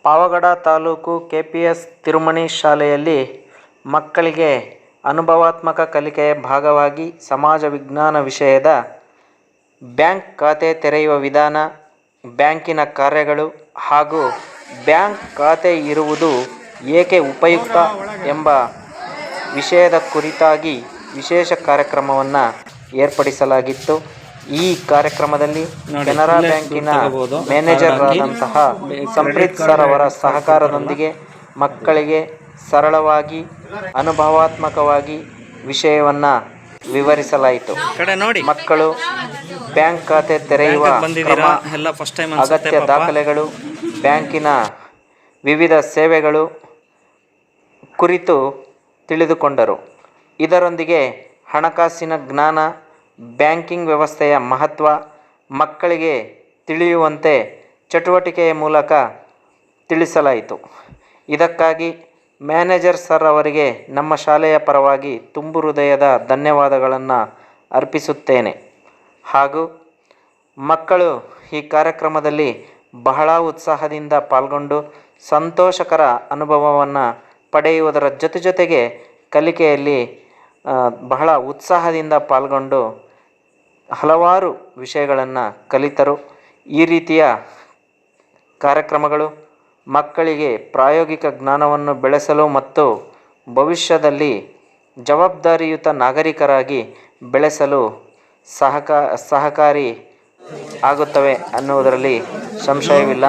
Pavagada taluk KPS Tirumani ಶಾಲೆಯಲ್ಲಿ ಮಕ್ಕಳಿಗೆ ಅನುಭವಾತ್ಮಕ ಕಲಿಕೆಯ ಭಾಗವಾಗಿ ಸಮಾಜ ವಿಜ್ಞಾನ ವಿಷಯದ ಬ್ಯಾಂಕ್ ಖಾತೆ ತೆರೆಯುವ ವಿಧಾನ, ಬ್ಯಾಂಕಿನ ಕಾರ್ಯಗಳು ಹಾಗೂ ಬ್ಯಾಂಕ್ ಖಾತೆ ಇರುವುದು ಏಕೆ ಉಪಯುಕ್ತ ಎಂಬ ವಿಷಯದ ಕುರಿತಾಗಿ ವಿಶೇಷ ಕಾರ್ಯಕ್ರಮವನ್ನು ಏರ್ಪಡಿಸಲಾಗಿತ್ತು. ಈ ಕಾರ್ಯಕ್ರಮದಲ್ಲಿ ಕೆನರಾ ಬ್ಯಾಂಕಿನ ಮ್ಯಾನೇಜರ್ ಆದಂತಹ ಸಂಪ್ರೀತ್ ಸರ್ ಅವರ ಸಹಕಾರದೊಂದಿಗೆ ಮಕ್ಕಳಿಗೆ ಸರಳವಾಗಿ ಅನುಭವಾತ್ಮಕವಾಗಿ ವಿಷಯವನ್ನು ವಿವರಿಸಲಾಯಿತು. ಮಕ್ಕಳು ಬ್ಯಾಂಕ್ ಖಾತೆ ತೆರೆಯುವ ಕ್ರಮ, ಅಗತ್ಯ ದಾಖಲೆಗಳು, ಬ್ಯಾಂಕಿನ ವಿವಿಧ ಸೇವೆಗಳು ಕುರಿತು ತಿಳಿದುಕೊಂಡರು. ಇದರೊಂದಿಗೆ ಹಣಕಾಸಿನ ಜ್ಞಾನ, ಬ್ಯಾಂಕಿಂಗ್ ವ್ಯವಸ್ಥೆಯ ಮಹತ್ವ ಮಕ್ಕಳಿಗೆ ತಿಳಿಯುವಂತೆ ಚಟುವಟಿಕೆಯ ಮೂಲಕ ತಿಳಿಸಲಾಯಿತು. ಇದಕ್ಕಾಗಿ ಮ್ಯಾನೇಜರ್ ಸರ್ ಅವರಿಗೆ ನಮ್ಮ ಶಾಲೆಯ ಪರವಾಗಿ ತುಂಬು ಹೃದಯದ ಧನ್ಯವಾದಗಳನ್ನು ಅರ್ಪಿಸುತ್ತೇನೆ. ಹಾಗೂ ಮಕ್ಕಳು ಈ ಕಾರ್ಯಕ್ರಮದಲ್ಲಿ ಬಹಳ ಉತ್ಸಾಹದಿಂದ ಪಾಲ್ಗೊಂಡು ಸಂತೋಷಕರ ಅನುಭವವನ್ನು ಪಡೆಯುವುದರ ಜೊತೆಗೆ ಕಲಿಕೆಯಲ್ಲಿ ಬಹಳ ಉತ್ಸಾಹದಿಂದ ಪಾಲ್ಗೊಂಡು ಹಲವಾರು ವಿಷಯಗಳನ್ನು ಕಲಿತರು. ಈ ರೀತಿಯ ಕಾರ್ಯಕ್ರಮಗಳು ಮಕ್ಕಳಿಗೆ ಪ್ರಾಯೋಗಿಕ ಜ್ಞಾನವನ್ನು ಬೆಳೆಸಲು ಮತ್ತು ಭವಿಷ್ಯದಲ್ಲಿ ಜವಾಬ್ದಾರಿಯುತ ನಾಗರಿಕರಾಗಿ ಬೆಳೆಸಲು ಸಹಕಾರಿ ಆಗುತ್ತವೆ ಅನ್ನುವುದರಲ್ಲಿ ಸಂಶಯವಿಲ್ಲ.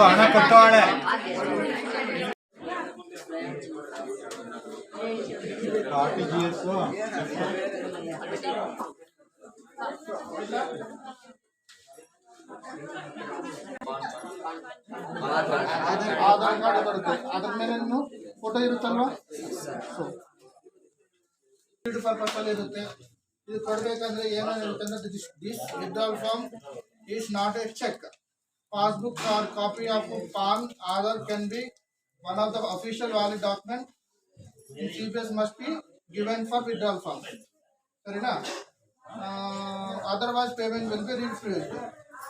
ಹಣ ಕೊಟ್ಟವಾಳೆ ಆಧಾರ್ ಕಾರ್ಡ್ ಬರುತ್ತೆ, ಅದ್ರ ಮೇಲೆ ಫೋಟೋ ಇರುತ್ತಲ್ವಾ, ಪರ್ಪಸ್ ಅಲ್ಲಿ ಇರುತ್ತೆ. ಇದು ಕೊಡ್ಬೇಕಂದ್ರೆ ಏನಿರುತ್ತೆ ಅಂದ್ರೆ this withdrawal form is not a cheque. Passbook or copy of PAN, Aadhaar can be one of the official valid document in CPS must be given for withdrawal form. Sarina? Otherwise payment will be refused.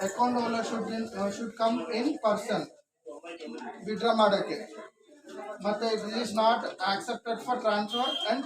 Account holder should come in person. Withdraw madake. But it is not accepted for transfer and